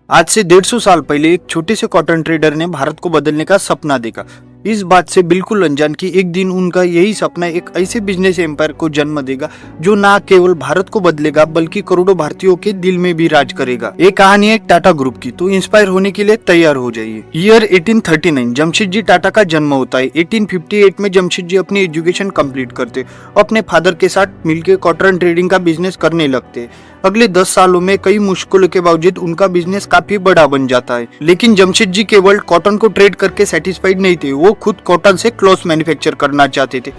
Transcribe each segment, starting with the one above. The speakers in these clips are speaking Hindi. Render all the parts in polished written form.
आज से 150 साल पहले एक छोटे से कॉटन ट्रेडर ने भारत को बदलने का सपना देखा। इस बात से बिल्कुल अनजान कि एक दिन उनका यही सपना एक ऐसे बिजनेस एम्पायर को जन्म देगा जो ना केवल भारत को बदलेगा बल्कि करोड़ों भारतीयों के दिल में भी राज करेगा। ये कहानी है टाटा ग्रुप की, तो इंस्पायर होने के लिए तैयार हो जाइए। ईयर 1839 जमशेदजी टाटा का जन्म होता है। 1858 में जमशेदजी अपनी एजुकेशन कंप्लीट करते, अपने फादर के साथ मिलकर कॉटन ट्रेडिंग का बिजनेस करने लगते। अगले 10 सालों में कई मुश्किलों के बावजूद उनका बिजनेस काफी बड़ा बन जाता है। लेकिन जमशेदजी केवल कॉटन को ट्रेड करके सेटिस्फाइड नहीं थे, वो खुद कॉटन से क्लॉथ मैन्युफैक्चर करना चाहते थे।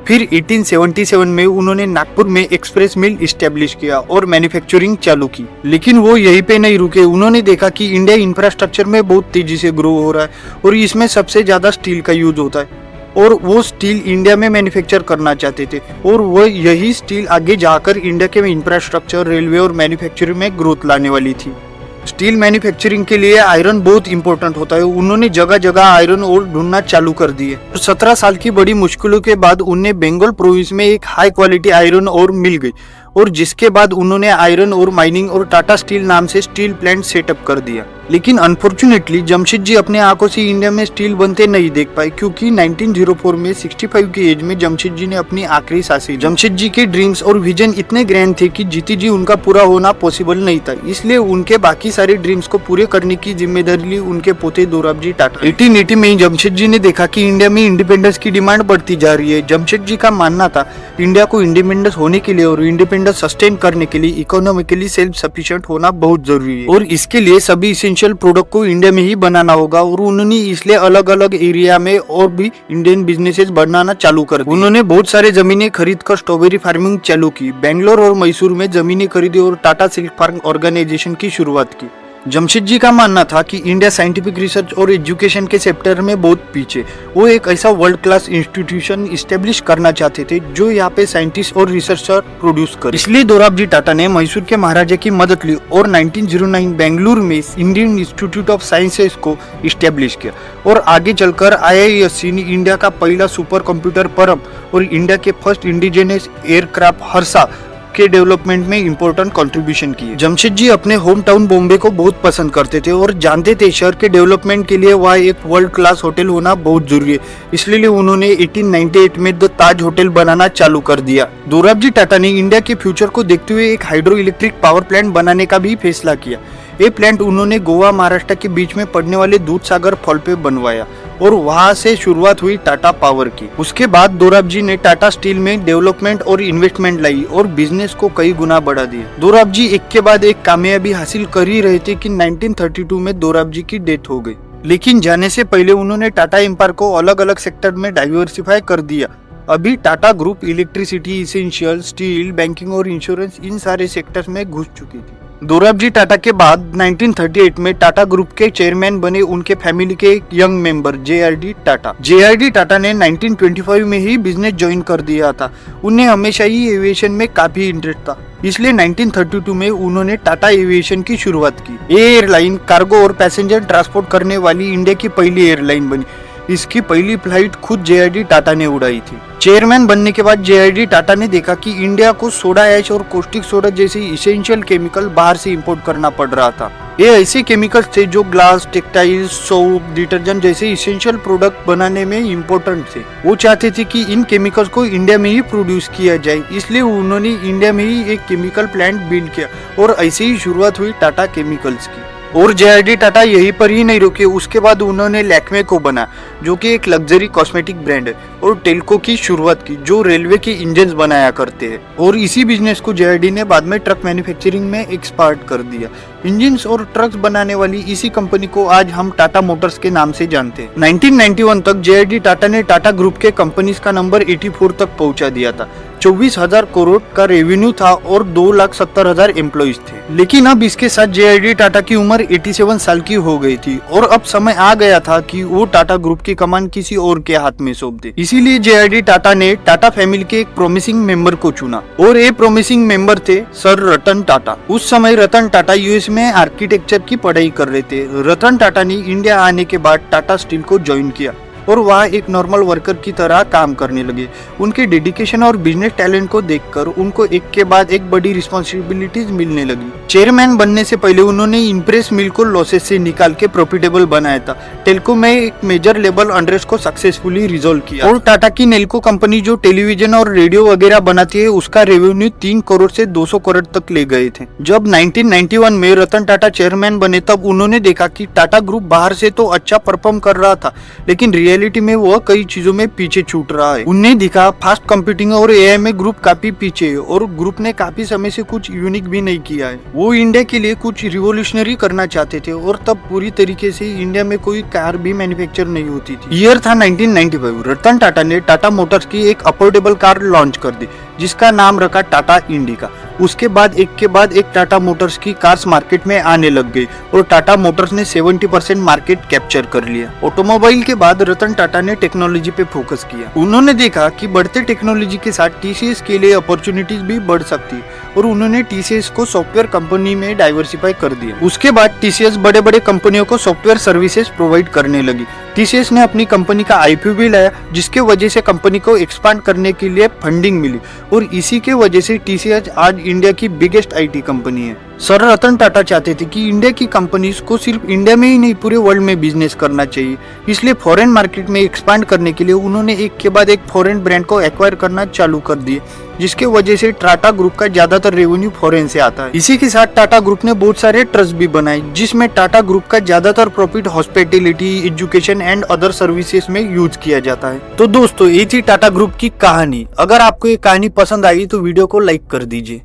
फिर 1877 में उन्होंने नागपुर में एक्सप्रेस मिल इस्टेब्लिश किया और मैन्युफैक्चरिंग चालू की। लेकिन वो यहीं पे नहीं रुके, उन्होंने देखा कि इंडिया इंफ्रास्ट्रक्चर में बहुत तेजी से ग्रो हो रहा है और इसमें सबसे ज्यादा स्टील का यूज होता है और वो स्टील इंडिया में मैन्युफैक्चर करना चाहते थे और वो यही स्टील आगे जाकर इंडिया के इंफ्रास्ट्रक्चर, रेलवे और मैन्युफैक्चरिंग में ग्रोथ लाने वाली थी। स्टील मैन्युफैक्चरिंग के लिए आयरन बहुत इंपॉर्टेंट होता है। उन्होंने जगह जगह आयरन ओर ढूंढना चालू कर दिए। 17 साल की बड़ी मुश्किलों के बाद उन्हें बंगाल प्रोविंस में एक हाई क्वालिटी आयरन ओर मिल गई और जिसके बाद उन्होंने आयरन ओर माइनिंग और टाटा स्टील नाम से स्टील प्लांट सेटअप कर दिया। लेकिन अनफॉर्चुनेटली जमशेदजी अपने आंखों से इंडिया में स्टील बनते नहीं देख पाए, क्योंकि 1904 में 65 की एज में जमशेदजी ने अपनी आखिरी सांसें ली। जमशेदजी के ड्रीम्स और विजन इतने ग्रैंड थे कि जीती जी उनका पूरा होना पॉसिबल नहीं था, इसलिए उनके बाकी सारे ड्रीम्स को पूरे करने की जिम्मेदारी ली उनके पोते दोराबजी टाटा। 1880 में जमशेदजी ने देखा कि इंडिया में इंडिपेंडेंस की डिमांड बढ़ती जा रही है। जमशेदजी का मानना था इंडिया को इंडिपेंडेंस होने के लिए और इंडिपेंडेंस सस्टेन करने के लिए इकोनॉमिकली सेल्फ सफिशिएंट होना बहुत जरूरी है और इसके लिए सभी प्रोडक्ट को इंडिया में ही बनाना होगा और उन्होंने इसलिए अलग अलग एरिया में और भी इंडियन बिजनेसेस बनाना चालू कर दिए। उन्होंने बहुत सारे जमीनें खरीद कर स्ट्रॉबेरी फार्मिंग चालू की, बेंगलोर और मैसूर में जमीनें खरीदी और टाटा सिल्क फार्म ऑर्गेनाइजेशन की शुरुआत की। जमशेदजी का मानना था कि इंडिया साइंटिफिक रिसर्च और एजुकेशन के सेक्टर में बहुत पीछे, वो एक ऐसा वर्ल्ड क्लास इंस्टीट्यूशन इस्टेब्लिश करना चाहते थे जो यहाँ पे साइंटिस्ट और रिसर्चर प्रोड्यूस करे। इसलिए दोराबजी टाटा ने मैसूर के महाराजा की मदद ली और 1909 बेंगलुरु में इंडियन इंस्टीट्यूट ऑफ साइंसेस को इस्टेब्लिश किया और आगे चलकर IISc ने इंडिया का पहला सुपर कंप्यूटर परम और इंडिया के फर्स्ट इंडिजिनस एयरक्राफ्ट हर्षा के डेवलपमेंट में इंपॉर्टेंट कंट्रीब्यूशन किए। जमशेदजी अपने होम टाउन बॉम्बे को बहुत पसंद करते थे और जानते थे शहर के डेवलपमेंट के लिए वहाँ एक वर्ल्ड क्लास होटल होना बहुत जरूरी है, इसलिए उन्होंने 1898 में द ताज होटल बनाना चालू कर दिया। दोराबजी टाटा ने इंडिया के फ्यूचर को देखते हुए एक हाइड्रो इलेक्ट्रिक पावर प्लांट बनाने का भी फैसला किया। ये प्लांट उन्होंने गोवा महाराष्ट्र के बीच में पड़ने वाले दूध सागर फॉल पे बनवाया और वहां से शुरुआत हुई टाटा पावर की। उसके बाद दोराबजी ने टाटा स्टील में डेवलपमेंट और इन्वेस्टमेंट लाई और बिजनेस को कई गुना बढ़ा दिया। दोराबजी एक के बाद एक कामयाबी हासिल कर ही रहे थे कि 1932 में दोराबजी की डेथ हो गई। लेकिन जाने से पहले उन्होंने टाटा एम्पायर को अलग अलग सेक्टर में डाइवर्सिफाई कर दिया। अभी Tata group electricity, essential, steel, banking और इंश्योरेंस इन सारे सेक्टर्स में घुस चुकी थी। दोराबजी टाटा के बाद 1938 में टाटा ग्रुप के चेयरमैन बने उनके फैमिली के एक young member JRD Tata. JRD Tata ने 1925 में ही बिजनेस ज्वाइन कर दिया था। उन्हें हमेशा ही एविएशन में काफी इंटरेस्ट था, इसलिए 1932 में उन्होंने टाटा एविएशन की शुरुआत की। ये एयरलाइन कार्गो और पैसेंजर ट्रांसपोर्ट करने वाली इंडिया की पहली एयरलाइन बनी। इसकी पहली फ्लाइट खुद JRD टाटा ने उड़ाई थी। चेयरमैन बनने के बाद JRD टाटा ने देखा कि इंडिया को सोडा ऐश और कॉस्टिक सोडा जैसे इसेंशियल केमिकल बाहर से इंपोर्ट करना पड़ रहा था। ये ऐसे केमिकल्स थे जो ग्लास, टेक्सटाइल, सोप, डिटर्जेंट जैसे इसेंशियल प्रोडक्ट बनाने में इम्पोर्टेंट थे। वो चाहते थे कि इन केमिकल्स को इंडिया में ही प्रोड्यूस किया जाए, इसलिए उन्होंने इंडिया में ही एक केमिकल प्लांट बिल्ड किया और ऐसे ही शुरुआत हुई टाटा केमिकल्स की। और JRD टाटा यहीं पर ही नहीं रुके, उसके बाद उन्होंने लैक्मे को बना जो कि एक लग्जरी कॉस्मेटिक ब्रांड है और टेल्को की शुरुआत की जो रेलवे के इंजन बनाया करते हैं और इसी बिजनेस को JRD ने बाद में ट्रक मैन्युफैक्चरिंग में एक्सपार्ट कर दिया। इंजन्स और ट्रक्स बनाने वाली इसी कंपनी को आज हम टाटा मोटर्स के नाम से जानते हैं। 1991 तक JRD टाटा ने टाटा ग्रुप के कंपनीज का नंबर 84 तक पहुंचा दिया था। 24,000 करोड़ का रेवेन्यू था और 2,70,000 एम्प्लॉइज थे। लेकिन अब इसके साथ JRD टाटा की उम्र 87 साल की हो गई थी और अब समय आ गया था कि वो टाटा ग्रुप की कमान किसी और के हाथ में सौंप दे। इसीलिए JRD टाटा ने टाटा फैमिली के एक प्रोमिसिंग मेंबर को चुना और ये प्रोमिसिंग मेंबर थे सर रतन टाटा। उस समय रतन टाटा US में आर्किटेक्चर की पढ़ाई कर रहे थे। रतन टाटा ने इंडिया आने के बाद टाटा स्टील को ज्वाइन किया और वहाँ एक नॉर्मल वर्कर की तरह काम करने लगे। उनके डेडिकेशन और बिजनेस टैलेंट को देखकर उनको एक के बाद एक बड़ी रिस्पॉन्सिबिलिटीज मिलने लगी। चेयरमैन बनने से पहले उन्होंने इम्प्रेस मिल को लॉसेस से निकाल के प्रॉफिटेबल बनाया था। टेल्को में एक मेजर लेवल अनरेस्ट को सक्सेसफुली रिजोल्व किया और टाटा की नेल्को कंपनी जो टेलीविजन और रेडियो वगैरह बनाती है उसका रेवेन्यू 3 करोड़ से 200 करोड़ तक ले गए थे। जब 1991 में रतन टाटा चेयरमैन बने तब उन्होंने देखा कि टाटा ग्रुप बाहर से तो अच्छा परफॉर्म कर रहा था, लेकिन रियलिटी में वह कई चीजों में पीछे छूट रहा है। उन्हें दिखा फास्ट कंप्यूटिंग और एआई में ग्रुप काफी पीछे है और ग्रुप ने काफी समय से कुछ यूनिक भी नहीं किया है। वो इंडिया के लिए कुछ रिवोल्यूशनरी करना चाहते थे और तब पूरी तरीके से इंडिया में कोई कार भी मैन्युफैक्चर नहीं होती थी। ईयर था 1995। रतन टाटा ने टाटा मोटर्स की एक अफोर्डेबल कार लॉन्च कर दी जिसका नाम रखा टाटा इंडिका। उसके बाद एक टाटा मोटर्स की कार्स मार्केट में आने लग गई और टाटा मोटर्स ने 70% मार्केट कैप्चर कर लिया। ऑटोमोबाइल के बाद रतन टाटा ने टेक्नोलॉजी पे फोकस किया। उन्होंने देखा कि बढ़ते टेक्नोलॉजी के साथ टीसीएस के लिए अपॉर्चुनिटीज भी बढ़ सकती और उन्होंने टीसीएस को सॉफ्टवेयर कंपनी में डाइवर्सिफाई कर दिया। उसके बाद टीसीएस बड़े बड़े कंपनियों को सॉफ्टवेयर सर्विसेज प्रोवाइड करने लगी। टीसीएस ने अपनी कंपनी का आईपीओ भी लाया जिसके वजह से कंपनी को एक्सपांड करने के लिए फंडिंग मिली और इसी के वजह से टीसीएस आज इंडिया की बिगेस्ट आईटी कंपनी है। सर रतन टाटा चाहते थे कि इंडिया की कंपनीज को सिर्फ इंडिया में ही नहीं पूरे वर्ल्ड में बिजनेस करना चाहिए, इसलिए फॉरेन मार्केट में एक्सपांड करने के लिए उन्होंने एक के बाद एक फॉरेन ब्रांड को एक्वायर करना चालू कर दिए जिसके वजह से टाटा ग्रुप का ज्यादातर रेवेन्यू फॉरेन से आता है। इसी के साथ टाटा ग्रुप ने बहुत सारे ट्रस्ट भी बनाए जिसमें टाटा ग्रुप का ज्यादातर profit hospitality, education and other services में यूज किया जाता है। तो दोस्तों ये थी टाटा ग्रुप की कहानी। अगर आपको ये कहानी पसंद आई तो वीडियो को लाइक कर दीजिए।